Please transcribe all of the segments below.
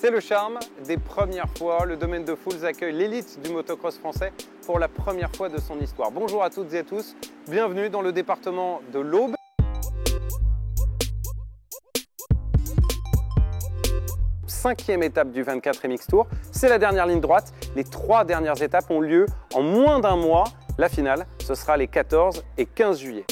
C'est le charme des premières fois. Le domaine de Foulx accueille l'élite du motocross français pour la première fois de son histoire. Bonjour à toutes et à tous, bienvenue dans le département de l'Aube. Cinquième étape du 24 MX Tour, c'est la dernière ligne droite. Les 3 dernières étapes ont lieu en moins d'un mois. La finale, ce sera les 14 et 15 juillet.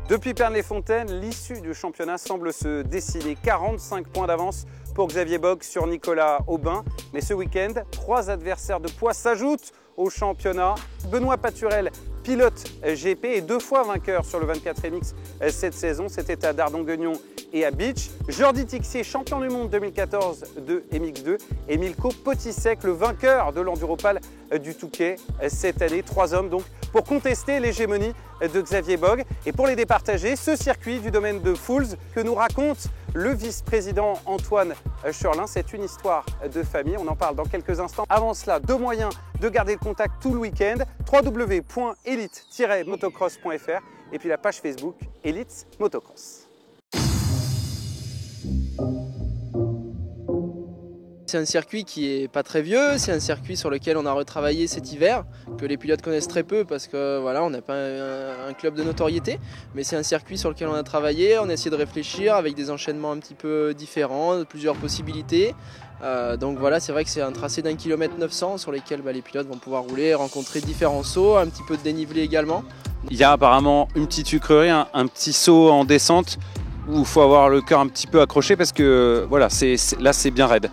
Depuis Pernes-les-Fontaines, l'issue du championnat semble se dessiner. 45 points d'avance pour Xavier Bogue sur Nicolas Aubin. Mais ce week-end, 3 adversaires de poids s'ajoutent au championnat. Benoît Paturel, pilote GP et 2 fois vainqueur sur le 24 MX cette saison. C'était à Dardon-Guignon et à Beach. Jordi Tixier, champion du monde 2014 de MX2. Et Milko Potisek, le vainqueur de l'Enduropal du Touquet cette année. 3 hommes donc pour contester l'hégémonie de Xavier Bogue. Et pour les départager, ce circuit du domaine de Foulx que nous raconte le vice-président Antoine Churlin. C'est une histoire de famille, on en parle dans quelques instants. Avant cela, 2 moyens de garder le contact tout le week-end. www.elite-motocross.fr et puis la page Facebook Elite Motocross. C'est un circuit qui est pas très vieux, c'est un circuit sur lequel on a retravaillé cet hiver, que les pilotes connaissent très peu parce que voilà, on n'a pas un club de notoriété, mais c'est un circuit sur lequel on a travaillé, on a essayé de réfléchir avec des enchaînements un petit peu différents, plusieurs possibilités. Donc voilà, c'est vrai que c'est un tracé d'1 km 900 sur lesquels les pilotes vont pouvoir rouler, rencontrer différents sauts, un petit peu de dénivelé également. Il y a apparemment une petite sucrerie, un petit saut en descente où il faut avoir le cœur un petit peu accroché parce que voilà, là c'est bien raide.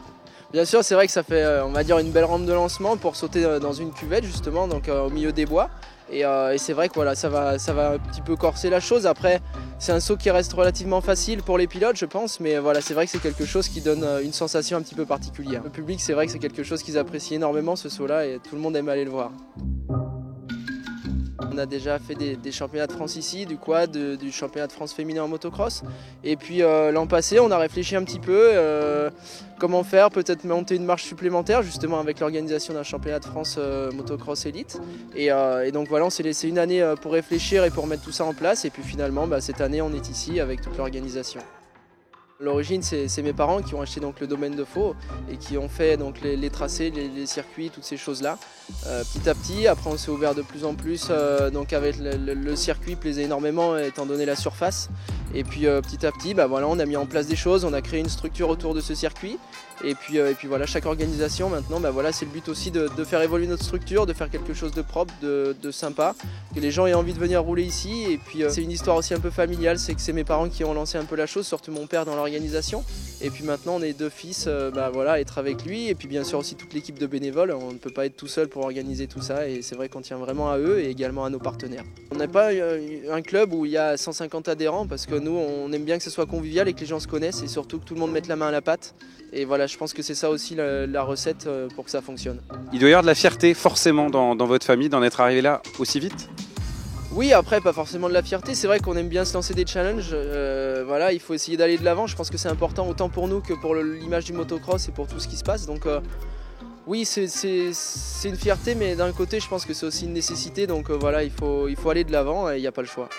Bien sûr, c'est vrai que ça fait, on va dire, une belle rampe de lancement pour sauter dans une cuvette justement, donc au milieu des bois. Et c'est vrai que voilà, ça va un petit peu corser la chose. Après, c'est un saut qui reste relativement facile pour les pilotes, je pense, mais voilà, c'est vrai que c'est quelque chose qui donne une sensation un petit peu particulière. Le public, c'est vrai que c'est quelque chose qu'ils apprécient énormément, ce saut-là, et tout le monde aime aller le voir. On a déjà fait des championnats de France ici, du quad, du championnat de France féminin en motocross. Et puis l'an passé, on a réfléchi un petit peu comment faire, peut-être monter une marche supplémentaire justement avec l'organisation d'un championnat de France motocross élite. Et donc voilà, on s'est laissé une année pour réfléchir et pour mettre tout ça en place. Et puis finalement, cette année, on est ici avec toute l'organisation. L'origine, c'est mes parents qui ont acheté donc le domaine de Faux et qui ont fait donc les tracés, les circuits, toutes ces choses-là. Petit à petit, après on s'est ouvert de plus en plus, donc avec le circuit plaisait énormément étant donné la surface. Et puis petit à petit, voilà, on a mis en place des choses, on a créé une structure autour de ce circuit. Et puis voilà, chaque organisation maintenant, voilà, c'est le but aussi de faire évoluer notre structure, de faire quelque chose de propre, de sympa, que les gens aient envie de venir rouler ici. Et puis c'est une histoire aussi un peu familiale, c'est que c'est mes parents qui ont lancé un peu la chose, surtout mon père dans l'organisation. Et puis maintenant on est 2 fils, voilà, être avec lui. Et puis bien sûr aussi toute l'équipe de bénévoles, on ne peut pas être tout seul pour organiser tout ça. Et c'est vrai qu'on tient vraiment à eux et également à nos partenaires. On n'a pas un club où il y a 150 adhérents parce que nous on aime bien que ce soit convivial et que les gens se connaissent et surtout que tout le monde mette la main à la pâte. Et voilà, je pense que c'est ça aussi la recette pour que ça fonctionne. Il doit y avoir de la fierté forcément dans votre famille d'en être arrivé là aussi vite? Oui, après pas forcément de la fierté, c'est vrai qu'on aime bien se lancer des challenges, voilà, il faut essayer d'aller de l'avant, je pense que c'est important autant pour nous que pour l'image du motocross et pour tout ce qui se passe. Donc oui, c'est une fierté, mais d'un côté je pense que c'est aussi une nécessité, donc voilà, il faut aller de l'avant et il n'y a pas le choix.